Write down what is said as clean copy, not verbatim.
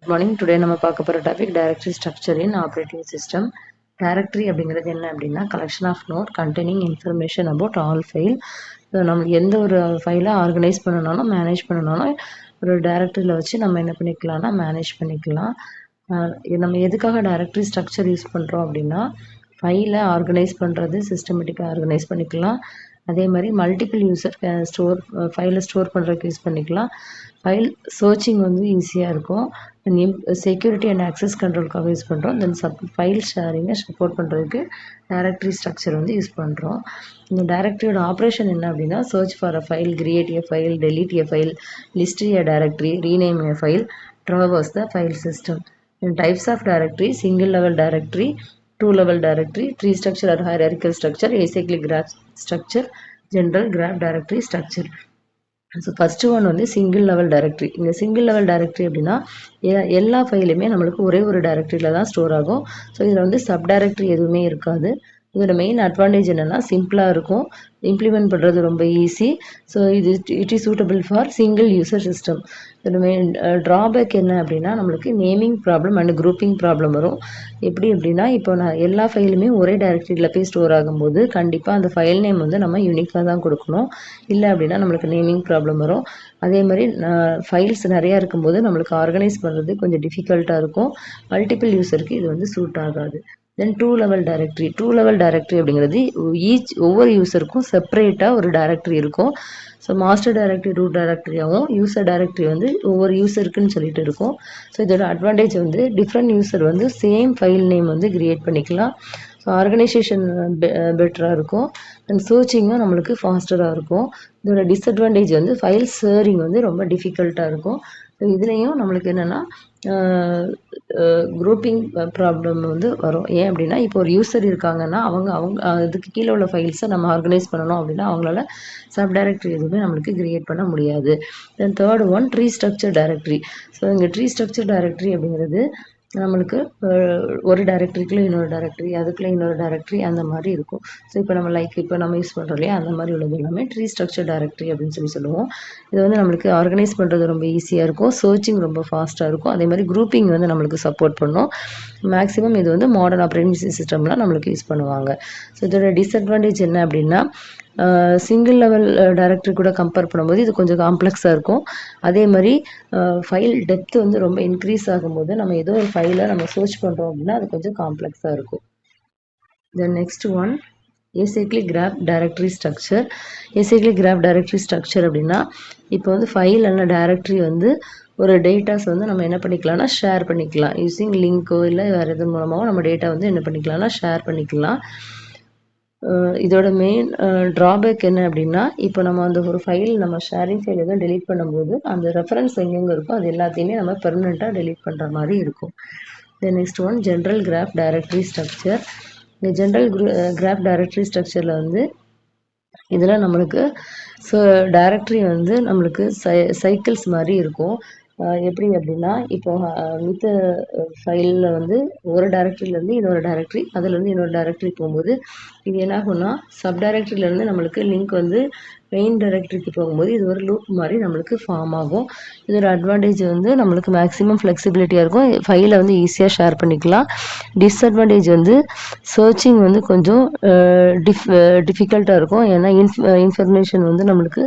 Good morning. Today நம்ம பார்க்க போற topic directory structure in operating system. Directory அப்படிங்கிறது என்ன அப்படின்னா collection of node containing information about all file. நம்ம எந்த ஒரு ஃபைலை ஆர்கனைஸ் பண்ணனாலும் மேனேஜ் பண்ணனாலும் ஒரு டைரக்டரியில் வச்சு நம்ம என்ன பண்ணிக்கலாம்னா மேனேஜ் பண்ணிக்கலாம். நம்ம எதுக்காக டைரக்டரி ஸ்ட்ரக்சர் யூஸ் பண்ணுறோம் அப்படின்னா ஃபைலை ஆர்கனைஸ் பண்ணுறது, சிஸ்டமேட்டிக்காக ஆர்கனைஸ் பண்ணிக்கலாம். அதே மாதிரி மல்டிபிள் யூசர் ஃபைலை ஸ்டோர் பண்ணுறதுக்கு யூஸ் பண்ணிக்கலாம். ஃபைல் சர்ச்சிங் வந்து ஈஸியாக இருக்கும். செக்யூரிட்டி அண்ட் ஆக்சஸ் கண்ட்ரோலுக்காக யூஸ் பண்ணுறோம். தென் ஃபைல் ஷேரிங்கை சப்போர்ட் பண்ணுறதுக்கு டைரக்டரி ஸ்ட்ரக்சர் வந்து யூஸ் பண்ணுறோம். இந்த டைரக்டரியோட ஆப்ரேஷன் என்ன அப்படின்னா search for a file, create a file, delete a file, list a directory, rename a file, traverse the file system. In types of directory, single level directory, two level directory, tree structure or hierarchical structure, acyclic graph structure, general graph directory structure. So first one வந்து single level directory. இந்த single level directory அப்படின்னா எல்லா ஃபைலுமே நம்மளுக்கு ஒரே ஒரு டைரக்டரியில் தான் store ஆகும். So இதில் வந்து சப் டைரக்டரி எதுவுமே இருக்காது. இதோட மெயின் அட்வான்டேஜ் என்னென்னா சிம்பிளாக இருக்கும், இம்ப்ளிமெண்ட் பண்ணுறது ரொம்ப easy. So it is suitable for single user system. இதோட மெயின் ட்ராபேக் என்ன அப்படின்னா நம்மளுக்கு naming problem and grouping problem வரும். எப்படி அப்படின்னா இப்போ நான் எல்லா ஃபைலுமே ஒரே டைரக்டரியில் போய் ஸ்டோர் ஆகும்போது கண்டிப்பாக அந்த ஃபைல் நேம் வந்து நம்ம யூனிக்காக தான் கொடுக்கணும். இல்லை அப்படின்னா நம்மளுக்கு நேமிங் ப்ராப்ளம் வரும். அதே மாதிரி ஃபைல்ஸ் நிறையா இருக்கும்போது நம்மளுக்கு ஆர்கனைஸ் பண்ணுறது கொஞ்சம் டிஃபிகல்ட்டாக இருக்கும். மல்டிபிள் யூசருக்கு இது வந்து சூட் ஆகாது. தென் டூ லெவல் டைரக்டரி அப்படிங்கிறது ஒவ்வொரு யூசருக்கும் செப்பரேட்டாக ஒரு டைரக்டரி இருக்கும். ஸோ மாஸ்டர் டைரக்டரி ரூட் டைரக்டரியாகவும் யூசர் டைரக்டரி வந்து ஒவ்வொரு யூசருக்குன்னு சொல்லிட்டு இருக்கும். ஸோ இதோட அட்வான்டேஜ் வந்து டிஃப்ரெண்ட் யூசர் வந்து சேம் ஃபைல் நேம் வந்து கிரியேட் பண்ணிக்கலாம். ஸோ ஆர்கனைசேஷன் பெட்டராக இருக்கும். அண்ட் சர்ச்சிங்கும் நம்மளுக்கு ஃபாஸ்டராக இருக்கும். இதோட டிஸ்அட்வான்டேஜ் வந்து ஃபைல் ஷேரிங் வந்து ரொம்ப டிஃபிகல்ட்டாக இருக்கும். ஸோ இதுலேயும் நம்மளுக்கு என்னென்னா குரூப்பிங் ப்ராப்ளம் வந்து வரும். ஏன் அப்படின்னா இப்போ ஒரு யூசர் இருக்காங்கன்னா அவங்க அதுக்கு கீழே உள்ள ஃபைல்ஸை நம்ம ஆர்கனைஸ் பண்ணணும் அப்படின்னா அவங்களால சப் டைரக்டரி எதுவுமே நம்மளுக்கு கிரியேட் பண்ண முடியாது. Then third one tree structure directory. So இங்கே ட்ரீ ஸ்ட்ரக்சர் டைரக்டரி அப்படிங்கிறது நம்மளுக்கு ஒரு டைரக்டரிக்குள்ளே இன்னொரு டைரக்டரி, அதுக்குள்ளே இன்னொரு டைரக்டரி அந்த மாதிரி இருக்கும். ஸோ இப்போ நம்ம யூஸ் பண்ணுறோம் இல்லையா அந்த மாதிரி உள்ளது எல்லாமே ட்ரீ ஸ்ட்ரக்சர் டைரக்டரி அப்படின்னு சொல்லுவோம். இது வந்து நம்மளுக்கு ஆர்கனைஸ் பண்ணுறது ரொம்ப ஈஸியாக இருக்கும், சர்ச்சிங் ரொம்ப ஃபாஸ்ட்டாக இருக்கும். அதே மாதிரி குரூப்பிங் வந்து நம்மளுக்கு சப்போர்ட் பண்ணும். மேக்ஸிமம் இது வந்து மாடர்ன் ஆப்ரேட்டிங் சிஸ்டம்லாம் நம்மளுக்கு யூஸ் பண்ணுவாங்க. ஸோ இதோட டிஸ்அட்வான்டேஜ் என்ன அப்படின்னா சிங்கிள் லெவல் டைரக்டரி கூட கம்பேர் பண்ணும்போது இது கொஞ்சம் காம்ப்ளெக்ஸாக இருக்கும். அதே மாதிரி ஃபைல் டெப்த் வந்து ரொம்ப இன்க்ரீஸ் ஆகும்போது நம்ம ஏதோ ஒரு ஃபைலை நம்ம சர்ச் பண்ணுறோம் அப்படின்னா அது கொஞ்சம் காம்ப்ளெக்ஸாக இருக்கும். Then next one acyclic graph directory structure. acyclic graph directory structure அப்படின்னா இப்போ வந்து ஃபைல் அல்ல டைரக்டரி வந்து ஒரு டேட்டாஸ் வந்து நம்ம என்ன பண்ணிக்கலாம்னா ஷேர் பண்ணிக்கலாம். யூஸிங் லிங்கோ இல்லை வேறு எது மூலமாகவும் நம்ம டேட்டா வந்து என்ன பண்ணிக்கலாம்னா ஷேர் பண்ணிக்கலாம். இதோட மெயின் ட்ராபேக் என்ன அப்படின்னா இப்போ நம்ம அந்த ஒரு ஃபைல் நம்ம ஷேரிங் ஃபைல் எதுவும் டெலீட் பண்ணும்போது அந்த ரெஃபரன்ஸ் எங்கெங்கே இருக்கோ அது எல்லாத்தையுமே நம்ம பெர்மனெண்ட்டாக டெலீட் பண்ணுற மாதிரி இருக்கும். Then next one general graph directory structure. இந்த ஜென்ரல் கிராஃப் டைரக்டரி ஸ்ட்ரக்சரில் வந்து இதில் நம்மளுக்கு டைரக்டரி வந்து நம்மளுக்கு சைக்கிள்ஸ் மாதிரி இருக்கும். எப்படி அப்படின்னா இப்போ மித்த ஃபைலில் வந்து ஒரு டைரக்டரியிலேருந்து இன்னொரு டைரக்டரி, அதுலேருந்து இன்னொரு டைரக்டரி போகும்போது இது என்ன ஆகும்னா சப் டைரக்டரியிலேருந்து நம்மளுக்கு லிங்க் வந்து மெயின் டைரக்டரிக்கு போகும்போது இது ஒரு லூப் மாதிரி நம்மளுக்கு ஃபார்ம் ஆகும். இதோட அட்வான்டேஜ் வந்து நம்மளுக்கு மேக்ஸிமம் ஃப்ளெக்சிபிலிட்டியாக இருக்கும், ஃபைலை வந்து ஈஸியாக ஷேர் பண்ணிக்கலாம். டிஸ்அட்வான்டேஜ் வந்து சர்ச்சிங் வந்து கொஞ்சம் டிஃபிகல்ட்டாக இருக்கும். ஏன்னா இன்ஃபர்மேஷன் வந்து நம்மளுக்கு